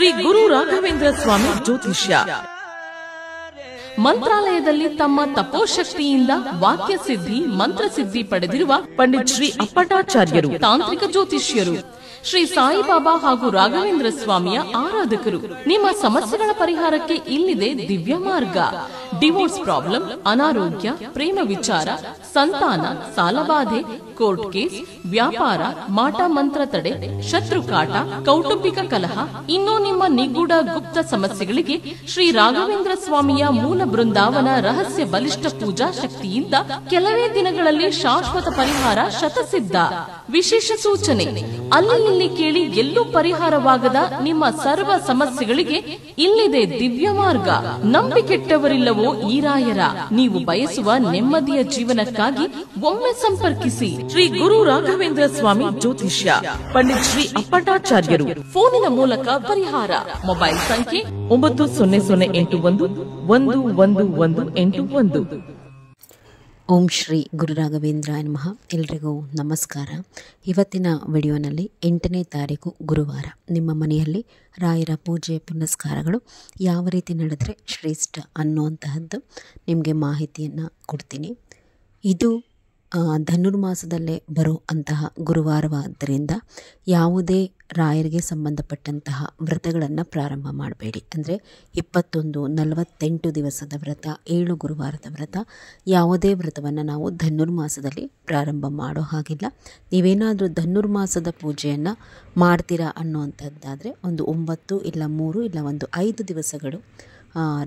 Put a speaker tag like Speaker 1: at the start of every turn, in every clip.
Speaker 1: ಶ್ರೀ ಗುರು ರಾಘವೇಂದ್ರ ಸ್ವಾಮಿ ಜ್ಯೋತಿಷ್ಯ ಮಂತ್ರಾಲಯದಲ್ಲಿ ತಮ್ಮ ತಪೋಶಕ್ತಿಯಿಂದ ವಾಕ್ಯ ಸಿದ್ಧಿ ಮಂತ್ರಸಿದ್ಧಿ ಪಡೆದಿರುವ ಪಂಡಿತ್ ಶ್ರೀ ಅಪ್ಪಟಾಚಾರ್ಯರು ತಾಂತ್ರಿಕ ಜ್ಯೋತಿಷ್ಯರು. ಶ್ರೀ ಸಾಯಿಬಾಬಾ ಹಾಗೂ ರಾಘವೇಂದ್ರ ಸ್ವಾಮಿಯ ಆರಾಧಕರು. ನಿಮ್ಮ ಸಮಸ್ಯೆಗಳ ಪರಿಹಾರಕ್ಕೆ ಇಲ್ಲಿದೆ ದಿವ್ಯ ಮಾರ್ಗ. ಡಿವೋರ್ಸ್ ಪ್ರಾಬ್ಲಮ್, ಅನಾರೋಗ್ಯ, ಪ್ರೇಮ ವಿಚಾರ, ಸಂತಾನ, ಸಾಲಬಾಧೆ, ಕೋರ್ಟ್ ಕೇಸ್, ವ್ಯಾಪಾರ, ಮಾಟ ಮಂತ್ರ ತಡೆ, ಶತ್ರುಕಾಟ, ಕೌಟುಂಬಿಕ ಕಲಹ, ಇನ್ನೂ ನಿಮ್ಮ ನಿಗೂಢ ಗುಪ್ತ ಸಮಸ್ಯೆಗಳಿಗೆ ಶ್ರೀ ರಾಘವೇಂದ್ರ ಸ್ವಾಮಿಯ ಮೂಲ ಬೃಂದಾವನ ರಹಸ್ಯ ಬಲಿಷ್ಠ ಪೂಜಾ ಶಕ್ತಿಯಿಂದ ಕೆಲವೇ ದಿನಗಳಲ್ಲಿ ಶಾಶ್ವತ ಪರಿಹಾರ ಶತಸಿದ್ಧ. ವಿಶೇಷ ಸೂಚನೆ: ಅಲ್ಲಿ ಇಲ್ಲಿ ಕೇಳಿ ಎಲ್ಲೂ ಪರಿಹಾರವಾಗದ ನಿಮ್ಮ ಸರ್ವ ಸಮಸ್ಯೆಗಳಿಗೆ ಇಲ್ಲಿದೆ ದಿವ್ಯ ಮಾರ್ಗ. ನಂಬಿಕೆಟ್ಟವರಿಲ್ಲವೋ ಈ ರಾಯರ. ನೀವು ಬಯಸುವ ನೆಮ್ಮದಿಯ ಜೀವನಕ್ಕಾಗಿ ಒಮ್ಮೆ ಸಂಪರ್ಕಿಸಿ. ಶ್ರೀ ಗುರು ರಾಘವೇಂದ್ರ ಸ್ವಾಮಿ ಜ್ಯೋತಿಷ್ಯ, ಪಂಡಿತ್ ಶ್ರೀ ಅಪ್ಪಟಾಚಾರ್ಯರು. ಫೋನಿನ ಮೂಲಕ ಪರಿಹಾರ. ಮೊಬೈಲ್ ಸಂಖ್ಯೆ 9008111181.
Speaker 2: ಓಂ ಶ್ರೀ ಗುರು ರಾಘವೇಂದ್ರಾಯ ನಮಃ. ಎಲ್ರಿಗೂ ನಮಸ್ಕಾರ. ಇವತ್ತಿನ ವಿಡಿಯೋನಲ್ಲಿ 8ನೇ ತಾರೀಕು ಗುರುವಾರ ನಿಮ್ಮ ಮನೆಯಲ್ಲಿ ರಾಯರ ಪೂಜೆ ಪುನಸ್ಕಾರಗಳು ಯಾವ ರೀತಿ ನಡೆದರೆ ಶ್ರೇಷ್ಠ ಅನ್ನುವಂತಹದ್ದು ನಿಮಗೆ ಮಾಹಿತಿಯನ್ನು ಕೊಡ್ತೀನಿ. ಇದು ಧನುರ್ಮಾಸದಲ್ಲೇ ಬರುವಂತಹ ಗುರುವಾರವಾದ್ದರಿಂದ ಯಾವುದೇ ರಾಯರಿಗೆ ಸಂಬಂಧಪಟ್ಟಂತಹ ವ್ರತಗಳನ್ನು ಪ್ರಾರಂಭ ಮಾಡಬೇಡಿ. ಅಂದರೆ 21, 48 ದಿವಸದ ವ್ರತ, 7 ಗುರುವಾರದ ವ್ರತ, ಯಾವುದೇ ವ್ರತವನ್ನು ನಾವು ಧನುರ್ಮಾಸದಲ್ಲಿ ಪ್ರಾರಂಭ ಮಾಡೋ ಹಾಗಿಲ್ಲ. ನೀವೇನಾದರೂ ಧನುರ್ಮಾಸದ ಪೂಜೆಯನ್ನು ಮಾಡ್ತೀರಾ ಅನ್ನುವಂಥದ್ದಾದರೆ ಒಂದು 9 ಇಲ್ಲ 3 ಇಲ್ಲ ಒಂದು 5 ದಿವಸಗಳು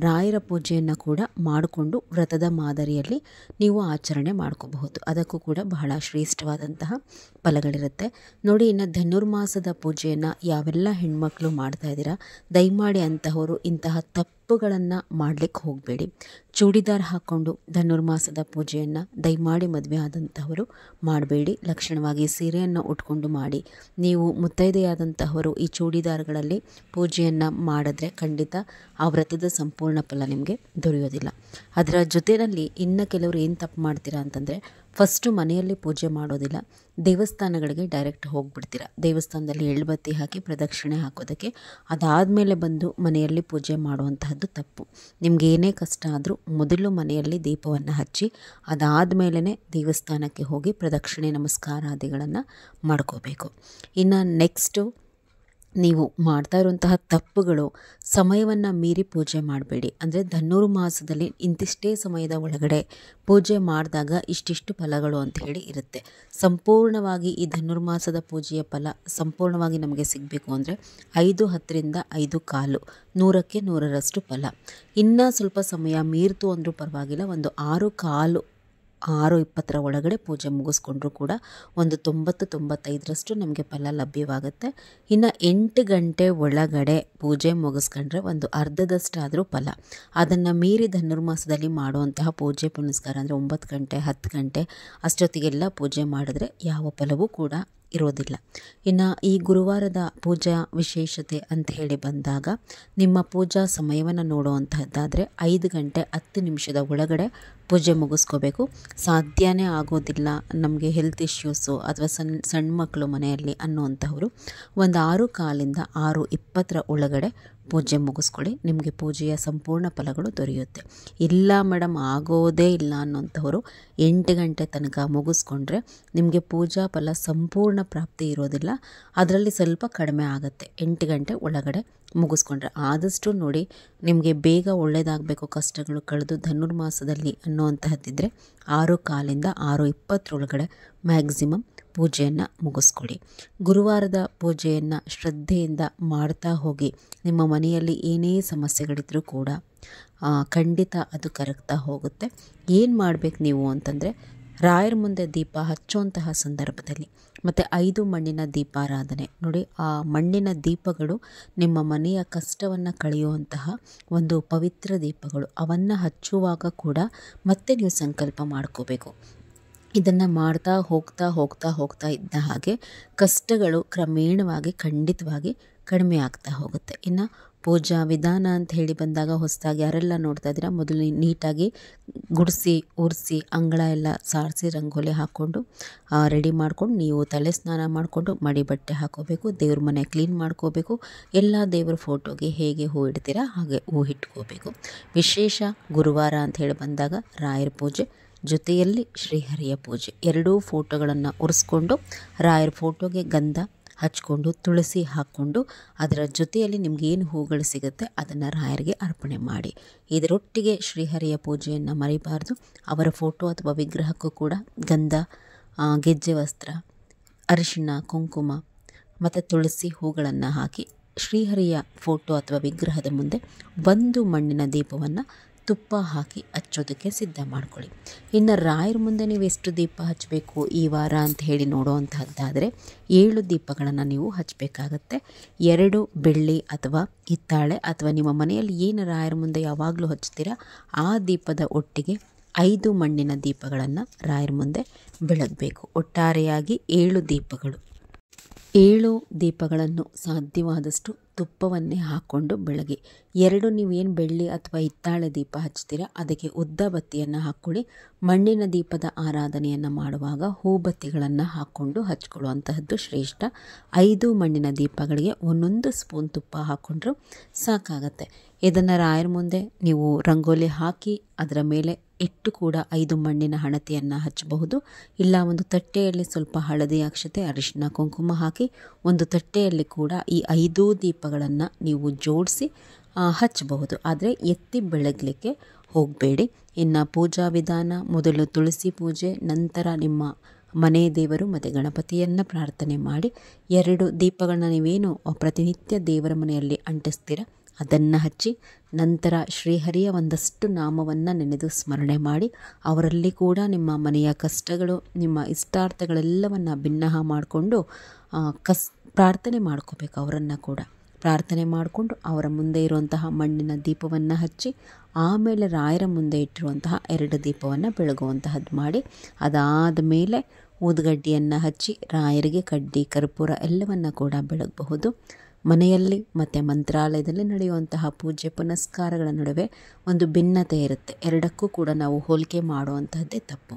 Speaker 2: ರಾಯರ ಪೂಜೆಯನ್ನು ಕೂಡ ಮಾಡಿಕೊಂಡು ವ್ರತದ ಮಾದರಿಯಲ್ಲಿ ನೀವು ಆಚರಣೆ ಮಾಡ್ಕೋಬಹುದು. ಅದಕ್ಕೂ ಕೂಡ ಬಹಳ ಶ್ರೇಷ್ಠವಾದಂತಹ ಫಲಗಳಿರುತ್ತೆ ನೋಡಿ. ಇನ್ನು ಧನುರ್ಮಾಸದ ಪೂಜೆಯನ್ನು ಯಾವೆಲ್ಲ ಹೆಣ್ಮಕ್ಳು ಮಾಡ್ತಾ ಇದ್ದೀರಾ, ದಯಮಾಡಿ ಅಂತಹವರು ಇಂತಹ ತಪ್ಪುಗಳನ್ನು ಮಾಡಲಿಕ್ಕೆ ಹೋಗಬೇಡಿ. ಚೂಡಿದಾರ್ ಹಾಕ್ಕೊಂಡು ಧನುರ್ಮಾಸದ ಪೂಜೆಯನ್ನು ದಯಮಾಡಿ ಮದುವೆ ಆದಂತಹವರು ಮಾಡಬೇಡಿ. ಲಕ್ಷಣವಾಗಿ ಸೀರೆಯನ್ನು ಉಟ್ಕೊಂಡು ಮಾಡಿ. ನೀವು ಮುತ್ತೈದೆಯಾದಂತಹವರು ಈ ಚೂಡಿದಾರ್ಗಳಲ್ಲಿ ಪೂಜೆಯನ್ನು ಮಾಡಿದ್ರೆ ಖಂಡಿತ ಆ ವ್ರತದ ಸಂಪೂರ್ಣ ಫಲ ನಿಮಗೆ ದೊರೆಯೋದಿಲ್ಲ. ಅದರ ಜೊತೆಯಲ್ಲಿ ಇನ್ನು ಕೆಲವರು ಏನು ತಪ್ಪು ಮಾಡ್ತೀರಾ ಅಂತಂದರೆ, ಫಸ್ಟು ಮನೆಯಲ್ಲಿ ಪೂಜೆ ಮಾಡೋದಿಲ್ಲ, ದೇವಸ್ಥಾನಗಳಿಗೆ ಡೈರೆಕ್ಟ್ ಹೋಗಿಬಿಡ್ತೀರಾ. ದೇವಸ್ಥಾನದಲ್ಲಿ ಎಳ್ಳುಬತ್ತಿ ಹಾಕಿ ಪ್ರದಕ್ಷಿಣೆ ಹಾಕೋದಕ್ಕೆ, ಅದಾದಮೇಲೆ ಬಂದು ಮನೆಯಲ್ಲಿ ಪೂಜೆ ಮಾಡುವಂತಹದ್ದು ತಪ್ಪು. ನಿಮ್ಗೆ ಏನೇ ಕಷ್ಟ ಆದರೂ ಮೊದಲು ಮನೆಯಲ್ಲಿ ದೀಪವನ್ನು ಹಚ್ಚಿ ಅದಾದಮೇಲೆ ದೇವಸ್ಥಾನಕ್ಕೆ ಹೋಗಿ ಪ್ರದಕ್ಷಿಣೆ ನಮಸ್ಕಾರಾದಿಗಳನ್ನು ಮಾಡ್ಕೋಬೇಕು. ಇನ್ನು ನೆಕ್ಸ್ಟು ನೀವು ಮಾಡ್ತಾ ಇರುವಂತಹ ತಪ್ಪುಗಳು, ಸಮಯವನ್ನು ಮೀರಿ ಪೂಜೆ ಮಾಡಬೇಡಿ. ಅಂದರೆ ಧನುರ್ಮಾಸದಲ್ಲಿ ಇಂತಿಷ್ಟೇ ಸಮಯದ ಒಳಗಡೆ ಪೂಜೆ ಮಾಡಿದಾಗ ಇಷ್ಟಿಷ್ಟು ಫಲಗಳು ಅಂತ ಹೇಳಿ ಇರುತ್ತೆ. ಸಂಪೂರ್ಣವಾಗಿ ಈ ಧನುರ್ಮಾಸದ ಪೂಜೆಯ ಫಲ ಸಂಪೂರ್ಣವಾಗಿ ನಮಗೆ ಸಿಗಬೇಕು ಅಂದರೆ 5:10ರಿಂದ 5:15, 100ಕ್ಕೆ 100ರಷ್ಟು ಫಲ. ಇನ್ನೂ ಸ್ವಲ್ಪ ಸಮಯ ಮೀರ್ತು ಅಂದರೂ ಪರವಾಗಿಲ್ಲ, ಒಂದು 6:15, 6:20 ಒಳಗಡೆ ಪೂಜೆ ಮುಗಿಸ್ಕೊಂಡ್ರೂ ಕೂಡ ಒಂದು 90-95ರಷ್ಟು ನಮಗೆ ಫಲ ಲಭ್ಯವಾಗುತ್ತೆ. ಇನ್ನು 8 ಗಂಟೆ ಒಳಗಡೆ ಪೂಜೆ ಮುಗಿಸ್ಕೊಂಡ್ರೆ ಒಂದು ಅರ್ಧದಷ್ಟಾದರೂ ಫಲ. ಅದನ್ನು ಮೀರಿ ಧನುರ್ಮಾಸದಲ್ಲಿ ಮಾಡುವಂತಹ ಪೂಜೆ ಪುನಸ್ಕಾರ ಅಂದರೆ 9 ಗಂಟೆ 10 ಗಂಟೆ ಅಷ್ಟೊತ್ತಿಗೆಲ್ಲ ಪೂಜೆ ಮಾಡಿದ್ರೆ ಯಾವ ಫಲವೂ ಕೂಡ ಇರೋದಿಲ್ಲ. ಇನ್ನು ಈ ಗುರುವಾರದ ಪೂಜಾ ವಿಶೇಷತೆ ಅಂತ ಹೇಳಿ ಬಂದಾಗ, ನಿಮ್ಮ ಪೂಜಾ ಸಮಯವನ್ನು ನೋಡುವಂತಹದ್ದಾದರೆ 5 ಗಂಟೆ 10 ನಿಮಿಷದ ಒಳಗಡೆ ಪೂಜೆ ಮುಗಿಸ್ಕೋಬೇಕು. ಸಾಧ್ಯನೇ ಆಗೋದಿಲ್ಲ, ನಮಗೆ ಹೆಲ್ತ್ ಇಶ್ಯೂಸು ಅಥವಾ ಸಣ್ಣ ಮಕ್ಕಳು ಮನೆಯಲ್ಲಿ ಅನ್ನುವಂಥವರು ಒಂದು 6:15ರಿಂದ 6:20 ಒಳಗಡೆ ಪೂಜೆ ಮುಗಿಸ್ಕೊಳ್ಳಿ. ನಿಮಗೆ ಪೂಜೆಯ ಸಂಪೂರ್ಣ ಫಲಗಳು ದೊರೆಯುತ್ತೆ. ಇಲ್ಲ ಮೇಡಮ್ ಆಗೋದೇ ಇಲ್ಲ ಅನ್ನೋಂಥವರು 8 ಗಂಟೆ ತನಕ ಮುಗಿಸ್ಕೊಂಡ್ರೆ ನಿಮಗೆ ಪೂಜಾ ಫಲ ಸಂಪೂರ್ಣ ಪ್ರಾಪ್ತಿ ಇರೋದಿಲ್ಲ, ಅದರಲ್ಲಿ ಸ್ವಲ್ಪ ಕಡಿಮೆ ಆಗುತ್ತೆ. 8 ಗಂಟೆ ಒಳಗಡೆ ಮುಗಿಸ್ಕೊಂಡ್ರೆ ಆದಷ್ಟು ನೋಡಿ, ನಿಮಗೆ ಬೇಗ ಒಳ್ಳೆಯದಾಗಬೇಕು, ಕಷ್ಟಗಳು ಕಳೆದು ಧನುರ್ಮಾಸದಲ್ಲಿ ಅನ್ನುವಂತಹದ್ದಿದ್ದರೆ 6:15ರಿಂದ 6:20 ಒಳಗಡೆ ಮ್ಯಾಕ್ಸಿಮಮ್ ಪೂಜೆಯನ್ನು ಮುಗಿಸ್ಕೊಳ್ಳಿ. ಗುರುವಾರದ ಪೂಜೆಯನ್ನು ಶ್ರದ್ಧೆಯಿಂದ ಮಾಡ್ತಾ ಹೋಗಿ. ನಿಮ್ಮ ಮನೆಯಲ್ಲಿ ಏನೇ ಸಮಸ್ಯೆಗಳಿದ್ರೂ ಕೂಡ ಖಂಡಿತ ಅದು ಕರಗ್ತಾ ಹೋಗುತ್ತೆ. ಏನು ಮಾಡಬೇಕು ನೀವು ಅಂತಂದರೆ, ರಾಯರ ಮುಂದೆ ದೀಪ ಹಚ್ಚುವಂತಹ ಸಂದರ್ಭದಲ್ಲಿ ಮತ್ತು 5 ಮಣ್ಣಿನ ದೀಪಾರಾಧನೆ ನೋಡಿ. ಆ ಮಣ್ಣಿನ ದೀಪಗಳು ನಿಮ್ಮ ಮನೆಯ ಕಷ್ಟವನ್ನು ಕಳೆಯುವಂತಹ ಒಂದು ಪವಿತ್ರ ದೀಪಗಳು. ಅವನ್ನು ಹಚ್ಚುವಾಗ ಕೂಡ ಮತ್ತೆ ನೀವು ಸಂಕಲ್ಪ ಮಾಡ್ಕೋಬೇಕು. ಇದನ್ನು ಮಾಡ್ತಾ ಹೋಗ್ತಾ ಇದ್ದ ಹಾಗೆ ಕಷ್ಟಗಳು ಕ್ರಮೇಣವಾಗಿ ಖಂಡಿತವಾಗಿ ಕಡಿಮೆ ಆಗ್ತಾ ಹೋಗುತ್ತೆ. ಇನ್ನು ಪೂಜಾ ವಿಧಾನ ಅಂತ ಹೇಳಿ ಬಂದಾಗ ಹೊಸದಾಗಿ ಯಾರೆಲ್ಲ ನೋಡ್ತಾ ಇದ್ದೀರಾ, ಮೊದಲು ನೀಟಾಗಿ ಗುಡಿಸಿ ಉರಿಸಿ ಅಂಗಳ ಎಲ್ಲ ಸಾರಿಸಿ ರಂಗೋಲಿ ಹಾಕ್ಕೊಂಡು ರೆಡಿ ಮಾಡ್ಕೊಂಡು ನೀವು ತಲೆ ಸ್ನಾನ ಮಾಡಿಕೊಂಡು ಮಡಿ ಬಟ್ಟೆ ಹಾಕೋಬೇಕು, ದೇವ್ರ ಮನೆ ಕ್ಲೀನ್ ಮಾಡ್ಕೋಬೇಕು. ಎಲ್ಲ ದೇವ್ರ ಫೋಟೋಗೆ ಹೇಗೆ ಹೂ ಇಡ್ತೀರಾ ಹಾಗೆ ಹೂ ಇಟ್ಕೋಬೇಕು. ವಿಶೇಷ ಗುರುವಾರ ಅಂತ ಹೇಳಿ ಬಂದಾಗ ರಾಯರ ಪೂಜೆ ಜೊತೆಯಲ್ಲಿ ಶ್ರೀಹರಿಯ ಪೂಜೆ, ಎರಡೂ ಫೋಟೋಗಳನ್ನು ಒರೆಸ್ಕೊಂಡು ರಾಯರ ಫೋಟೋಗೆ ಗಂಧ ಹಚ್ಕೊಂಡು ತುಳಸಿ ಹಾಕ್ಕೊಂಡು ಅದರ ಜೊತೆಯಲ್ಲಿ ನಿಮಗೇನು ಹೂಗಳು ಸಿಗುತ್ತೆ ಅದನ್ನು ರಾಯರಿಗೆ ಅರ್ಪಣೆ ಮಾಡಿ. ಇದರೊಟ್ಟಿಗೆ ಶ್ರೀಹರಿಯ ಪೂಜೆಯನ್ನು ಮರಿಬಾರ್ದು. ಅವರ ಫೋಟೋ ಅಥವಾ ವಿಗ್ರಹಕ್ಕೂ ಕೂಡ ಗಂಧ, ಗೆಜ್ಜೆ ವಸ್ತ್ರ, ಅರಿಶಿಣ, ಕುಂಕುಮ ಮತ್ತು ತುಳಸಿ ಹೂಗಳನ್ನು ಹಾಕಿ ಶ್ರೀಹರಿಯ ಫೋಟೋ ಅಥವಾ ವಿಗ್ರಹದ ಮುಂದೆ ಒಂದು ಮಣ್ಣಿನ ದೀಪವನ್ನು ತುಪ್ಪ ಹಾಕಿ ಹಚ್ಚೋದಕ್ಕೆ ಸಿದ್ಧ ಮಾಡ್ಕೊಳ್ಳಿ. ಇನ್ನು ರಾಯರ ಮುಂದೆ ನೀವು ಎಷ್ಟು ದೀಪ ಹಚ್ಚಬೇಕು ಈ ವಾರ ಅಂತ ಹೇಳಿ ನೋಡುವಂತಹದ್ದಾದರೆ 7 ದೀಪಗಳನ್ನು ನೀವು ಹಚ್ಚಬೇಕಾಗತ್ತೆ. 2 ಬೆಳ್ಳಿ ಅಥವಾ ಹಿತ್ತಾಳೆ ಅಥವಾ ನಿಮ್ಮ ಮನೆಯಲ್ಲಿ ಏನು ರಾಯರ ಮುಂದೆ ಯಾವಾಗಲೂ ಹಚ್ತೀರಾ ಆ ದೀಪದ ಒಟ್ಟಿಗೆ 5 ಮಣ್ಣಿನ ದೀಪಗಳನ್ನು ರಾಯರ ಮುಂದೆ ಬೆಳಗಬೇಕು. ಒಟ್ಟಾರೆಯಾಗಿ 7 ದೀಪಗಳು. 7 ದೀಪಗಳನ್ನು ಸಾಧ್ಯವಾದಷ್ಟು ತುಪ್ಪವನ್ನೇ ಹಾಕ್ಕೊಂಡು ಬೆಳಗ್ಗೆ 2 ನೀವೇನು ಬೆಳ್ಳಿ ಅಥವಾ ಹಿತ್ತಾಳೆ ದೀಪ ಹಚ್ತೀರಾ ಅದಕ್ಕೆ ಉದ್ದ ಬತ್ತಿಯನ್ನು ಹಾಕ್ಕೊಳ್ಳಿ. ಮಣ್ಣಿನ ದೀಪದ ಆರಾಧನೆಯನ್ನು ಮಾಡುವಾಗ ಹೂಬತ್ತಿಗಳನ್ನು ಹಾಕ್ಕೊಂಡು ಹಚ್ಕೊಳ್ಳುವಂತಹದ್ದು ಶ್ರೇಷ್ಠ. 5 ಮಣ್ಣಿನ ದೀಪಗಳಿಗೆ 1 ಸ್ಪೂನ್ ತುಪ್ಪ ಹಾಕ್ಕೊಂಡ್ರೂ ಸಾಕಾಗತ್ತೆ. ಇದನ್ನು ರಾಯರ ಮುಂದೆ ನೀವು ರಂಗೋಲಿ ಹಾಕಿ ಅದರ ಮೇಲೆ ಇಟ್ಟು ಕೂಡ 5 ಮಣ್ಣಿನ ಹಣತೆಯನ್ನು ಹಚ್ಚಬಹುದು. ಇಲ್ಲ ಒಂದು ತಟ್ಟೆಯಲ್ಲಿ ಸ್ವಲ್ಪ ಹಳದಿ ಅಕ್ಷತೆ, ಅರಿಶಿನ, ಕುಂಕುಮ ಹಾಕಿ ಒಂದು ತಟ್ಟೆಯಲ್ಲಿ ಕೂಡ ಈ 5 ದೀಪಗಳನ್ನು ನೀವು ಜೋಡಿಸಿ ಹಚ್ಚಬಹುದು. ಆದರೆ ಎತ್ತಿ ಬೆಳಗಲಿಕ್ಕೆ ಹೋಗಬೇಡಿ. ಇನ್ನು ಪೂಜಾ ವಿಧಾನ, ಮೊದಲು ತುಳಸಿ ಪೂಜೆ, ನಂತರ ನಿಮ್ಮ ಮನೆ ದೇವರು ಮತ್ತು ಗಣಪತಿಯನ್ನು ಪ್ರಾರ್ಥನೆ ಮಾಡಿ 2 ದೀಪಗಳನ್ನ ನೀವೇನು ಪ್ರತಿನಿತ್ಯ ದೇವರ ಮನೆಯಲ್ಲಿ ಅಂಟಿಸ್ತೀರ ಅದನ್ನು ಹಚ್ಚಿ ನಂತರ ಶ್ರೀಹರಿಯ ಒಂದಷ್ಟು ನಾಮವನ್ನು ನೆನೆದು ಸ್ಮರಣೆ ಮಾಡಿ ಅವರಲ್ಲಿ ಕೂಡ ನಿಮ್ಮ ಮನೆಯ ಕಷ್ಟಗಳು, ನಿಮ್ಮ ಇಷ್ಟಾರ್ಥಗಳೆಲ್ಲವನ್ನು ಭಿನ್ನಹ ಮಾಡಿಕೊಂಡು ಪ್ರಾರ್ಥನೆ ಮಾಡ್ಕೋಬೇಕು. ಅವರನ್ನು ಕೂಡ ಪ್ರಾರ್ಥನೆ ಮಾಡಿಕೊಂಡು ಅವರ ಮುಂದೆ ಇರುವಂತಹ ಮಣ್ಣಿನ ದೀಪವನ್ನು ಹಚ್ಚಿ ಆಮೇಲೆ ರಾಯರ ಮುಂದೆ ಇಟ್ಟಿರುವಂತಹ 2 ದೀಪವನ್ನು ಬೆಳಗುವಂತಹದ್ದು ಮಾಡಿ ಅದಾದ ಮೇಲೆ ಊದುಗಡ್ಡಿಯನ್ನು ಹಚ್ಚಿ ರಾಯರಿಗೆ ಕಡ್ಡಿ, ಕರ್ಪೂರ ಎಲ್ಲವನ್ನು ಕೂಡ ಬೆಳಗಬಹುದು. ಮನೆಯಲ್ಲಿ ಮತ್ತು ಮಂತ್ರಾಲಯದಲ್ಲಿ ನಡೆಯುವಂತಹ ಪೂಜೆ ಪುನಸ್ಕಾರಗಳ ನಡುವೆ ಒಂದು ಭಿನ್ನತೆ ಇರುತ್ತೆ. ಎರಡಕ್ಕೂ ಕೂಡ ನಾವು ಹೋಲಿಕೆ ಮಾಡುವಂತಹದ್ದೇ ತಪ್ಪು.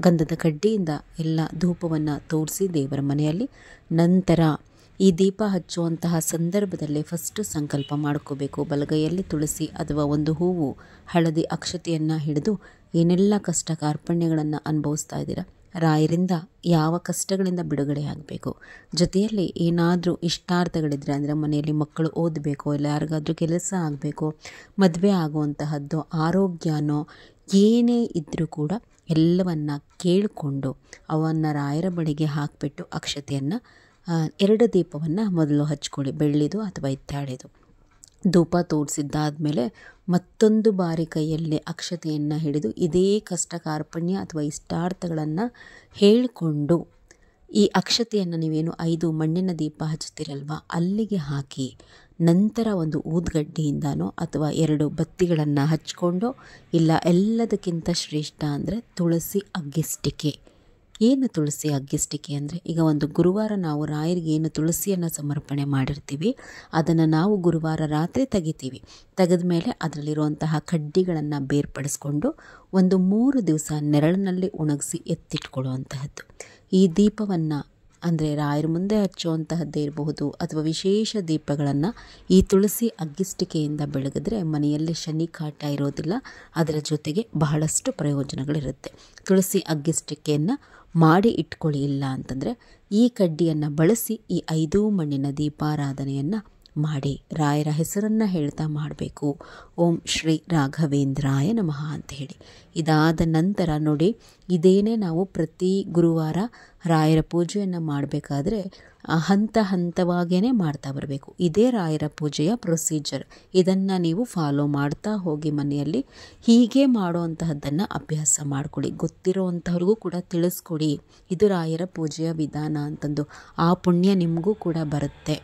Speaker 2: ಗಂಧದ ಕಡ್ಡಿಯಿಂದ ಎಲ್ಲ ಧೂಪವನ್ನು ತೋರಿಸಿ ದೇವರ ಮನೆಯಲ್ಲಿ ನಂತರ ಈ ದೀಪ ಹಚ್ಚುವಂತಹ ಸಂದರ್ಭದಲ್ಲಿ ಫಸ್ಟು ಸಂಕಲ್ಪ ಮಾಡ್ಕೋಬೇಕು. ಬಲಗೈಯಲ್ಲಿ ತುಳಸಿ ಅಥವಾ ಒಂದು ಹೂವು, ಹಳದಿ ಅಕ್ಷತೆಯನ್ನು ಹಿಡಿದು ಏನೆಲ್ಲ ಕಷ್ಟ ಕಾರ್ಪಣ್ಯಗಳನ್ನು ಅನುಭವಿಸ್ತಾ ಇದ್ದೀರಾ, ರಾಯರಿಂದ ಯಾವ ಕಷ್ಟಗಳಿಂದ ಬಿಡುಗಡೆ ಆಗಬೇಕು, ಜೊತೆಯಲ್ಲಿ ಏನಾದರೂ ಇಷ್ಟಾರ್ಥಗಳಿದ್ರೆ ಅಂದರೆ ಮನೆಯಲ್ಲಿ ಮಕ್ಕಳು ಓದಬೇಕು, ಇಲ್ಲ ಯಾರಿಗಾದ್ರೂ ಕೆಲಸ ಆಗಬೇಕು, ಮದುವೆ ಆಗುವಂತಹದ್ದು, ಆರೋಗ್ಯನೋ ಏನೇ ಇದ್ದರೂ ಕೂಡ ಎಲ್ಲವನ್ನು ಕೇಳಿಕೊಂಡು ಅವನ್ನು ರಾಯರ ಬಳಿಗೆ ಹಾಕಿಬಿಟ್ಟು ಅಕ್ಷತೆಯನ್ನು 2 ದೀಪವನ್ನು ಮೊದಲು ಹಚ್ಕೊಳ್ಳಿ, ಬೆಳ್ಳಿದು ಅಥವಾ ಹಿತ್ತಾಳೆದು. ಧೂಪ ತೋರಿಸಿದ್ದಾದಮೇಲೆ ಮತ್ತೊಂದು ಬಾರಿ ಕೈಯಲ್ಲಿ ಅಕ್ಷತೆಯನ್ನು ಹಿಡಿದು ಇದೇ ಕಷ್ಟ ಕಾರ್ಪಣ್ಯ ಅಥವಾ ಇಷ್ಟಾರ್ಥಗಳನ್ನು ಹೇಳಿಕೊಂಡು ಈ ಅಕ್ಷತೆಯನ್ನು ನೀವೇನು 5 ಮಣ್ಣಿನ ದೀಪ ಹಚ್ತೀರಲ್ವ ಅಲ್ಲಿಗೆ ಹಾಕಿ ನಂತರ ಒಂದು ಊದುಗಡ್ಡಿಯಿಂದನೋ ಅಥವಾ 2 ಬತ್ತಿಗಳನ್ನು ಹಚ್ಕೊಂಡು, ಇಲ್ಲ ಎಲ್ಲದಕ್ಕಿಂತ ಶ್ರೇಷ್ಠ ಅಂದರೆ ತುಳಸಿ ಅಗ್ಗಿಸ್ಟಿಕೆ. ಏನು ತುಳಸಿ ಅಗ್ಗಿಸ್ಟಿಕೆ ಅಂದರೆ, ಈಗ ಒಂದು ಗುರುವಾರ ನಾವು ರಾಯರಿಗೆ ಏನು ತುಳಸಿಯನ್ನು ಸಮರ್ಪಣೆ ಮಾಡಿರ್ತೀವಿ ಅದನ್ನು ನಾವು ಗುರುವಾರ ರಾತ್ರಿ ತೆಗಿತೀವಿ. ತೆಗೆದ ಮೇಲೆ ಅದರಲ್ಲಿರುವಂತಹ ಕಡ್ಡಿಗಳನ್ನು ಬೇರ್ಪಡಿಸ್ಕೊಂಡು ಒಂದು 3 ದಿವಸ ನೆರಳಿನಲ್ಲಿ ಒಣಗಿಸಿ ಎತ್ತಿಟ್ಕೊಳ್ಳುವಂತಹದ್ದು. ಈ ದೀಪವನ್ನು ಅಂದರೆ ರಾಯರ ಮುಂದೆ ಹಚ್ಚುವಂತಹದ್ದೇ ಇರಬಹುದು ಅಥವಾ ವಿಶೇಷ ದೀಪಗಳನ್ನು ಈ ತುಳಸಿ ಅಗ್ಗಿಸ್ಟಿಕೆಯಿಂದ ಬೆಳಗಿದ್ರೆ ಮನೆಯಲ್ಲಿ ಶನಿ ಕಾಟ ಇರೋದಿಲ್ಲ. ಅದರ ಜೊತೆಗೆ ಬಹಳಷ್ಟು ಪ್ರಯೋಜನಗಳಿರುತ್ತೆ. ತುಳಸಿ ಅಗ್ಗಿಸ್ಟಿಕೆಯನ್ನು ಮಾಡಿ ಇಟ್ಕೊಳ್ಳಿ. ಇಲ್ಲ ಅಂತಂದರೆ ಈ ಕಡ್ಡಿಯನ್ನು ಬಳಸಿ ಈ 5 ಮಣ್ಣಿನ ದೀಪಾರಾಧನೆಯನ್ನು ಮಾಡಿ ರಾಯರ ಹೆಸರನ್ನು ಹೇಳ್ತಾ ಮಾಡಬೇಕು. ಓಂ ಶ್ರೀ ರಾಘವೇಂದ್ರಾಯ ನಮಃ ಅಂತ ಹೇಳಿ. ಇದಾದ ನಂತರ ನೋಡಿ, ಇದೇನೇ ನಾವು ಪ್ರತಿ ಗುರುವಾರ ರಾಯರ ಪೂಜೆಯನ್ನು ಮಾಡಬೇಕಾದ್ರೆ ಹಂತ ಹಂತವಾಗೇ ಮಾಡ್ತಾ ಬರಬೇಕು. ಇದೇ ರಾಯರ ಪೂಜೆಯ ಪ್ರೊಸೀಜರ್. ಇದನ್ನು ನೀವು ಫಾಲೋ ಮಾಡ್ತಾ ಹೋಗಿ ಮನೆಯಲ್ಲಿ ಹೀಗೆ ಮಾಡುವಂತಹದ್ದನ್ನು ಅಭ್ಯಾಸ ಮಾಡಿಕೊಡಿ. ಗೊತ್ತಿರೋವಂಥವ್ರಿಗೂ ಕೂಡ ತಿಳಿಸ್ಕೊಡಿ ಇದು ರಾಯರ ಪೂಜೆಯ ವಿಧಾನ ಅಂತಂದು. ಆ ಪುಣ್ಯ ನಿಮಗೂ ಕೂಡ ಬರುತ್ತೆ.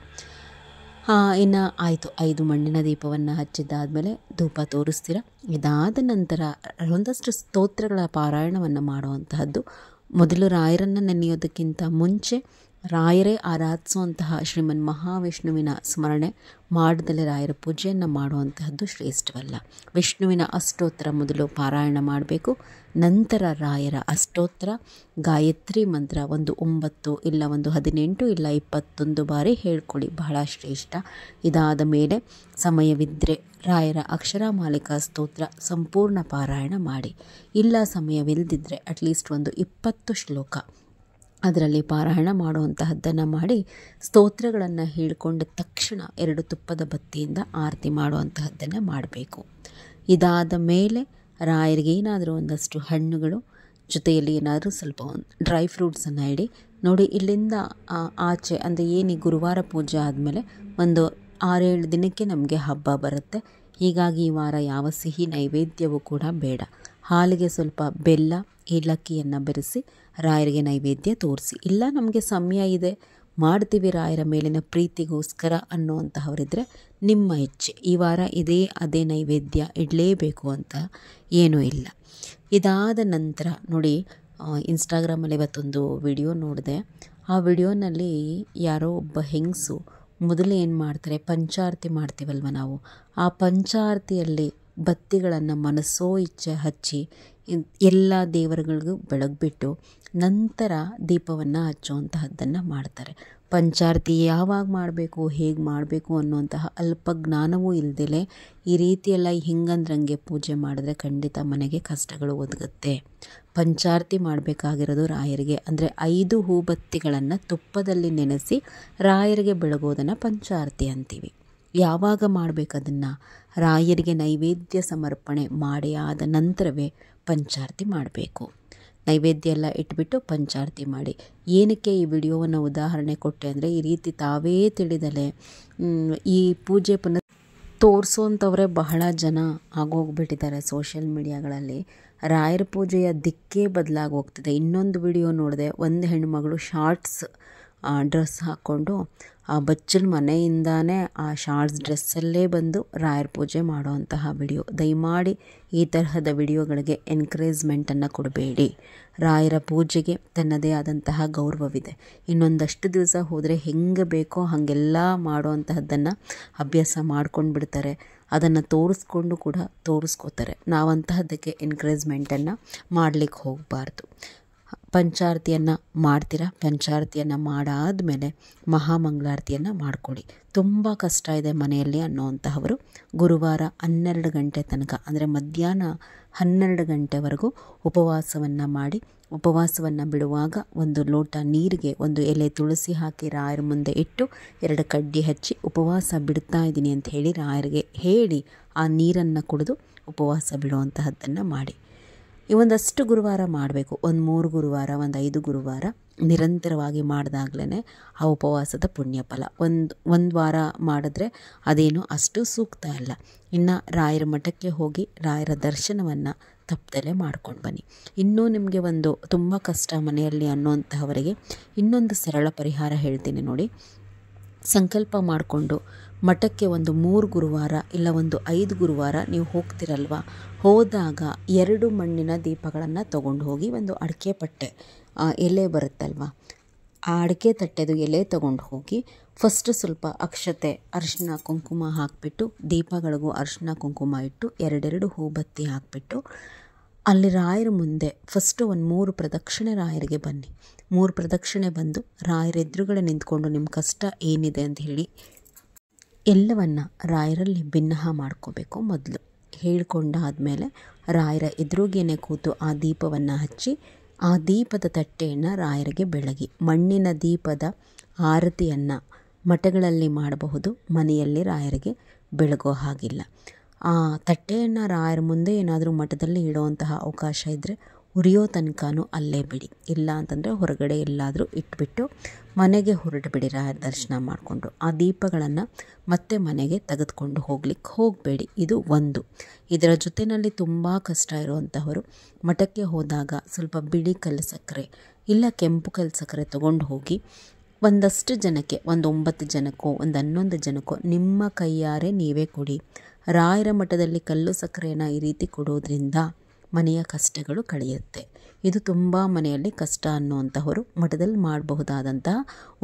Speaker 2: ಇನ್ನು ಆಯಿತು, 5 ಮಣ್ಣಿನ ದೀಪವನ್ನು ಹಚ್ಚಿದ್ದಾದಮೇಲೆ ಧೂಪ ತೋರಿಸ್ತೀರ. ಇದಾದ ನಂತರ ಒಂದಷ್ಟು ಸ್ತೋತ್ರಗಳ ಪಾರಾಯಣವನ್ನು ಮಾಡುವಂತಹದ್ದು. ಮೊದಲು ರಾಯರನ್ನು ನೆನೆಯೋದಕ್ಕಿಂತ ಮುಂಚೆ ರಾಯರೇ ಆರಾಧಿಸುವಂತಹ ಶ್ರೀಮನ್ ಮಹಾವಿಷ್ಣುವಿನ ಸ್ಮರಣೆ ಮಾಡದಲ್ಲೇ ರಾಯರ ಪೂಜೆಯನ್ನು ಮಾಡುವಂತಹದ್ದು ಶ್ರೇಷ್ಠವಲ್ಲ. ವಿಷ್ಣುವಿನ ಅಷ್ಟೋತ್ತರ ಮೊದಲು ಪಾರಾಯಣ ಮಾಡಬೇಕು. ನಂತರ ರಾಯರ ಅಷ್ಟೋತ್ತರ ಗಾಯತ್ರಿ ಮಂತ್ರ ಒಂದು 9 ಇಲ್ಲ ಒಂದು 18 ಇಲ್ಲ 21 ಬಾರಿ ಹೇಳ್ಕೊಳ್ಳಿ, ಬಹಳ ಶ್ರೇಷ್ಠ. ಇದಾದ ಮೇಲೆ ಸಮಯವಿದ್ದರೆ ರಾಯರ ಅಕ್ಷರಮಾಲಿಕಾ ಸ್ತೋತ್ರ ಸಂಪೂರ್ಣ ಪಾರಾಯಣ ಮಾಡಿ. ಇಲ್ಲ ಸಮಯವಿಲ್ಲದಿದ್ದರೆ ಅಟ್ಲೀಸ್ಟ್ ಒಂದು 20 ಶ್ಲೋಕ ಅದರಲ್ಲಿ ಪಾರಾಯಣ ಮಾಡುವಂತಹದ್ದನ್ನು ಮಾಡಿ ಸ್ತೋತ್ರಗಳನ್ನು ಹೇಳಿಕೊಂಡ ತಕ್ಷಣ 2 ತುಪ್ಪದ ಬತ್ತಿಯಿಂದ ಆರತಿ ಮಾಡುವಂತಹದ್ದನ್ನು ಮಾಡಬೇಕು. ಇದಾದ ಮೇಲೆ ರಾಯರಿಗೆ ಏನಾದರೂ ಒಂದಷ್ಟು ಹಣ್ಣುಗಳು ಜೊತೆಯಲ್ಲಿ ಏನಾದರೂ ಸ್ವಲ್ಪ ಡ್ರೈ ಫ್ರೂಟ್ಸನ್ನು ಇಡಿ. ನೋಡಿ, ಇಲ್ಲಿಂದ ಆಚೆ ಅಂದರೆ ಏನು ಗುರುವಾರ ಪೂಜೆ ಆದಮೇಲೆ ಒಂದು 6-7 ದಿನಕ್ಕೆ ನಮಗೆ ಹಬ್ಬ ಬರುತ್ತೆ. ಹೀಗಾಗಿ ಈ ವಾರ ಯಾವ ಸಿಹಿ ನೈವೇದ್ಯವೂ ಕೂಡ ಬೇಡ. ಹಾಲಿಗೆ ಸ್ವಲ್ಪ ಬೆಲ್ಲ ಏಲಕ್ಕಿಯನ್ನು ಬೆರೆಸಿ ರಾಯರಿಗೆ ನೈವೇದ್ಯ ತೋರಿಸಿ. ಇಲ್ಲ ನಮಗೆ ಸಮಯ ಇದೆ, ಮಾಡ್ತೀವಿ ರಾಯರ ಮೇಲಿನ ಪ್ರೀತಿಗೋಸ್ಕರ ಅನ್ನುವಂತಹವರಿದ್ದರೆ ನಿಮ್ಮ ಇಚ್ಛೆ. ಈ ವಾರ ಅದೇ ನೈವೇದ್ಯ ಇಡಲೇಬೇಕು ಅಂತ ಏನೂ ಇಲ್ಲ. ಇದಾದ ನಂತರ ನೋಡಿ, ಇನ್ಸ್ಟಾಗ್ರಾಮಲ್ಲಿ ಇವತ್ತೊಂದು ವಿಡಿಯೋ ನೋಡಿದೆ. ಆ ವಿಡಿಯೋನಲ್ಲಿ ಯಾರೋ ಒಬ್ಬ ಹೆಂಗಸು ಮೊದಲು ಏನು ಮಾಡ್ತಾರೆ, ಪಂಚಾರತಿ ಮಾಡ್ತೀವಲ್ವ ನಾವು, ಆ ಪಂಚಾರತಿಯಲ್ಲಿ ಬತ್ತಿಗಳನ್ನು ಮನಸ್ಸೋ ಇಚ್ಛೆ ಹಚ್ಚಿ ಎಲ್ಲ ದೇವರುಗಳಿಗೂ ಬೆಳಗ್ಬಿಟ್ಟು ನಂತರ ದೀಪವನ್ನು ಹಚ್ಚುವಂತಹದ್ದನ್ನು ಮಾಡ್ತಾರೆ. ಪಂಚಾರತಿ ಯಾವಾಗ ಮಾಡಬೇಕು, ಹೇಗೆ ಮಾಡಬೇಕು ಅನ್ನುವಂತಹ ಅಲ್ಪ ಜ್ಞಾನವೂ ಇಲ್ದಲೇ ಈ ರೀತಿಯೆಲ್ಲ ಹಿಂಗಂದ್ರಂಗೆ ಪೂಜೆ ಮಾಡಿದ್ರೆ ಖಂಡಿತ ಮನೆಗೆ ಕಷ್ಟಗಳು ಒದಗುತ್ತೆ. ಪಂಚಾರತಿ ಮಾಡಬೇಕಾಗಿರೋದು ರಾಯರಿಗೆ ಅಂದರೆ 5 ಹೂಬತ್ತಿಗಳನ್ನು ತುಪ್ಪದಲ್ಲಿ ನೆನೆಸಿ ರಾಯರಿಗೆ ಬೆಳಗೋದನ್ನು ಪಂಚಾರತಿ ಅಂತೀವಿ. ಯಾವಾಗ ಮಾಡಬೇಕದನ್ನು, ರಾಯರಿಗೆ ನೈವೇದ್ಯ ಸಮರ್ಪಣೆ ಮಾಡಿ ಆದ ನಂತರವೇ ಪಂಚಾರತಿ ಮಾಡಬೇಕು. ನೈವೇದ್ಯ ಎಲ್ಲ ಇಟ್ಬಿಟ್ಟು ಪಂಚಾರತಿ ಮಾಡಿ. ಏನಕ್ಕೆ ಈ ವಿಡಿಯೋವನ್ನು ಉದಾಹರಣೆ ಕೊಟ್ಟೆ ಅಂದರೆ, ಈ ರೀತಿ ತಾವೇ ತಿಳಿದಲೆ ಈ ಪೂಜೆ ಪುನಃ ತೋರಿಸೋಂಥವರೇ ಬಹಳ ಜನ ಆಗೋಗ್ಬಿಟ್ಟಿದ್ದಾರೆ ಸೋಷಿಯಲ್ ಮೀಡಿಯಾಗಳಲ್ಲಿ. ರಾಯರ ಪೂಜೆಯ ದಿಕ್ಕೇ ಬದಲಾಗಿ ಹೋಗ್ತಿದೆ. ಇನ್ನೊಂದು ವಿಡಿಯೋ ನೋಡಿದೆ, ಒಂದು ಹೆಣ್ಣುಮಗಳು ಶಾರ್ಟ್ಸ್ ಡ್ರೆಸ್ ಹಾಕ್ಕೊಂಡು ಆ ಬಚ್ಚಲ ಮನೆಯಿಂದಾನೇ ಆ ಶಾರ್ಟ್ಸ್ ಡ್ರೆಸ್ಸಲ್ಲೇ ಬಂದು ರಾಯರ ಪೂಜೆ ಮಾಡುವಂತಹ ವಿಡಿಯೋ. ದಯಮಾಡಿ ಈ ತರಹದ ವಿಡಿಯೋಗಳಿಗೆ ಎನ್ಕರೇಜ್ಮೆಂಟನ್ನು ಕೊಡಬೇಡಿ. ರಾಯರ ಪೂಜೆಗೆ ತನ್ನದೇ ಆದಂತಹ ಗೌರವವಿದೆ. ಇನ್ನೊಂದಷ್ಟು ದಿವಸ ಹೋದರೆ ಹೆಂಗೆ ಬೇಕೋ ಹಾಗೆಲ್ಲ ಮಾಡುವಂತಹದ್ದನ್ನು ಅಭ್ಯಾಸ ಮಾಡ್ಕೊಂಡು ಬಿಡ್ತಾರೆ. ಅದನ್ನು ತೋರಿಸ್ಕೊಂಡು ಕೂಡ ತೋರಿಸ್ಕೋತಾರೆ. ನಾವಂತಹದ್ದಕ್ಕೆ ಎನ್ಕರೇಜ್ಮೆಂಟನ್ನು ಮಾಡಲಿಕ್ಕೆ ಹೋಗಬಾರ್ದು. ಪಂಚಾರತಿಯನ್ನು ಮಾಡ್ತೀರಾ, ಪಂಚಾರತಿಯನ್ನು ಮಾಡಾದಮೇಲೆ ಮಹಾಮಂಗಳಾರತಿಯನ್ನು ಮಾಡಿಕೊಡಿ. ತುಂಬ ಕಷ್ಟ ಇದೆ ಮನೆಯಲ್ಲಿ ಅನ್ನೋವಂತಹವರು ಗುರುವಾರ 12 ಗಂಟೆ ತನಕ ಅಂದರೆ ಮಧ್ಯಾಹ್ನ 12 ಗಂಟೆವರೆಗೂ ಉಪವಾಸವನ್ನು ಮಾಡಿ, ಉಪವಾಸವನ್ನು ಬಿಡುವಾಗ ಒಂದು ಲೋಟ ನೀರಿಗೆ ಒಂದು ಎಲೆ ತುಳಸಿ ಹಾಕಿ ರಾಯರ ಮುಂದೆ ಇಟ್ಟು 2 ಕಡ್ಡಿ ಹಚ್ಚಿ ಉಪವಾಸ ಬಿಡ್ತಾ ಇದ್ದೀನಿ ಅಂತ ಹೇಳಿ ರಾಯರಿಗೆ ಹೇಳಿ ಆ ನೀರನ್ನು ಕುಡಿದು ಉಪವಾಸ ಬಿಡುವಂತಹದ್ದನ್ನು ಮಾಡಿ. ಈ ಒಂದಷ್ಟು ಗುರುವಾರ ಮಾಡಬೇಕು. ಒಂದು 3 ಗುರುವಾರ, ಒಂದು 5 ಗುರುವಾರ ನಿರಂತರವಾಗಿ ಮಾಡಿದಾಗಲೇ ಆ ಉಪವಾಸದ ಪುಣ್ಯ ಫಲ. ಒಂದು ವಾರ ಮಾಡಿದ್ರೆ ಅದೇನು ಅಷ್ಟು ಸೂಕ್ತ ಅಲ್ಲ. ಇನ್ನು ರಾಯರ ಮಠಕ್ಕೆ ಹೋಗಿ ರಾಯರ ದರ್ಶನವನ್ನು ತಪ್ಪದಲ್ಲೇ ಮಾಡ್ಕೊಂಡು ಬನ್ನಿ. ಇನ್ನೂ ನಿಮಗೆ ಒಂದು ತುಂಬ ಕಷ್ಟ ಮನೆಯಲ್ಲಿ ಅನ್ನೋಂತಹವರಿಗೆ ಇನ್ನೊಂದು ಸರಳ ಪರಿಹಾರ ಹೇಳ್ತೀನಿ ನೋಡಿ. ಸಂಕಲ್ಪ ಮಾಡಿಕೊಂಡು ಮಠಕ್ಕೆ ಒಂದು 3 ಗುರುವಾರ ಇಲ್ಲ ಒಂದು 5 ಗುರುವಾರ ನೀವು ಹೋಗ್ತಿರಲ್ವ, ಹೋದಾಗ 2 ಮಣ್ಣಿನ ದೀಪಗಳನ್ನು ತೊಗೊಂಡು ಹೋಗಿ, ಒಂದು ಅಡಿಕೆ ಪಟ್ಟೆ ಎಲೆ ಬರುತ್ತಲ್ವ, ಆ ಅಡಿಕೆ ತಟ್ಟೆದು ಎಲೆ ತೊಗೊಂಡು ಹೋಗಿ ಫಸ್ಟ್ ಸ್ವಲ್ಪ ಅಕ್ಷತೆ ಅರಿಶಿನ ಕುಂಕುಮ ಹಾಕಿಬಿಟ್ಟು ದೀಪಗಳಿಗೂ ಅರಿಶಿನ ಕುಂಕುಮ ಇಟ್ಟು 2 ಹೂಬತ್ತಿ ಹಾಕಿಬಿಟ್ಟು ಅಲ್ಲಿ ರಾಯರ ಮುಂದೆ ಫಸ್ಟು ಒಂದು 3 ಪ್ರದಕ್ಷಿಣೆ ರಾಯರಿಗೆ ಬನ್ನಿ. 3 ಪ್ರದಕ್ಷಿಣೆ ಬಂದು ರಾಯರ ಎದುರುಗಡೆ ನಿಂತ್ಕೊಂಡು ನಿಮ್ಮ ಕಷ್ಟ ಏನಿದೆ ಅಂತ ಹೇಳಿ ಎಲ್ಲವನ್ನು ರಾಯರಲ್ಲಿ ಭಿನ್ನಹ ಮಾಡ್ಕೋಬೇಕು. ಮೊದಲು ಹೇಳ್ಕೊಂಡಾದಮೇಲೆ ರಾಯರ ಎದುರುಗೇನೆ ಕೂತು ಆ ದೀಪವನ್ನು ಹಚ್ಚಿ ಆ ದೀಪದ ತಟ್ಟೆಯನ್ನು ರಾಯರಿಗೆ ಬೆಳಗಿ. ಮಣ್ಣಿನ ದೀಪದ ಆರತಿಯನ್ನು ಮಠಗಳಲ್ಲಿ ಮಾಡಬಹುದು, ಮನೆಯಲ್ಲಿ ರಾಯರಿಗೆ ಬೆಳಗೋ ಹಾಗಿಲ್ಲ. ಆ ತಟ್ಟೆಯನ್ನು ರಾಯರ ಮುಂದೆ ಏನಾದರೂ ಮಠದಲ್ಲಿ ಇಡುವಂತಹ ಅವಕಾಶ ಇದ್ದರೆ ಉರಿಯೋ ತನಕನೂ ಅಲ್ಲೇ ಬಿಡಿ. ಇಲ್ಲ ಅಂತಂದರೆ ಹೊರಗಡೆ ಎಲ್ಲಾದರೂ ಇಟ್ಬಿಟ್ಟು ಮನೆಗೆ ಹೊರಟುಬಿಡಿ. ರಾಯರ ದರ್ಶನ ಮಾಡಿಕೊಂಡು ಆ ದೀಪಗಳನ್ನು ಮತ್ತೆ ಮನೆಗೆ ತೆಗೆದುಕೊಂಡು ಹೋಗ್ಲಿಕ್ಕೆ ಹೋಗಬೇಡಿ. ಇದು ಒಂದು. ಇದರ ಜೊತೆಯಲ್ಲಿ ತುಂಬ ಕಷ್ಟ ಇರುವಂತಹವರು ಮಠಕ್ಕೆ ಹೋದಾಗ ಸ್ವಲ್ಪ ಬಿಳಿ ಕಲ್ಲು ಸಕ್ಕರೆ ಇಲ್ಲ ಕೆಂಪು ಕಲ್ಲು ಸಕ್ಕರೆ ತೊಗೊಂಡು ಹೋಗಿ ಒಂದಷ್ಟು ಜನಕ್ಕೆ, ಒಂದು 9 ಜನಕ್ಕೋ ಒಂದು 11 ಜನಕ್ಕೋ ನಿಮ್ಮ ಕೈಯಾರೆ ನೀವೇ ಕೊಡಿ. ರಾಯರ ಮಠದಲ್ಲಿ ಕಲ್ಲು ಸಕ್ಕರೆಯನ್ನು ಈ ರೀತಿ ಕೊಡೋದ್ರಿಂದ ಮನೆಯ ಕಷ್ಟಗಳು ಕಳೆಯುತ್ತೆ. ಇದು ತುಂಬ ಮನೆಯಲ್ಲಿ ಕಷ್ಟ ಅನ್ನುವಂಥವರು ಮಠದಲ್ಲಿ ಮಾಡಬಹುದಾದಂತಹ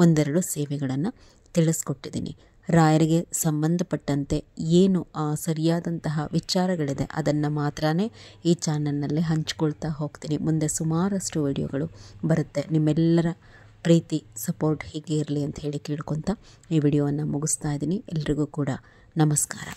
Speaker 2: ಒಂದೆರಡು ಸೇವೆಗಳನ್ನು ತಿಳಿಸ್ಕೊಟ್ಟಿದ್ದೀನಿ. ರಾಯರಿಗೆ ಸಂಬಂಧಪಟ್ಟಂತೆ ಏನು ಸರಿಯಾದಂತಹ ವಿಚಾರಗಳಿದೆ ಅದನ್ನು ಮಾತ್ರ ಈ ಚಾನಲ್ನಲ್ಲಿ ಹಂಚ್ಕೊಳ್ತಾ ಹೋಗ್ತೀನಿ. ಮುಂದೆ ಸುಮಾರಷ್ಟು ವಿಡಿಯೋಗಳು ಬರುತ್ತೆ. ನಿಮ್ಮೆಲ್ಲರ ಪ್ರೀತಿ ಸಪೋರ್ಟ್ ಹೀಗೆ ಇರಲಿ ಅಂತ ಹೇಳಿ ಕೇಳ್ಕೊತ ಈ ವಿಡಿಯೋವನ್ನು ಮುಗಿಸ್ತಾ ಇದ್ದೀನಿ. ಎಲ್ರಿಗೂ ಕೂಡ ನಮಸ್ಕಾರ.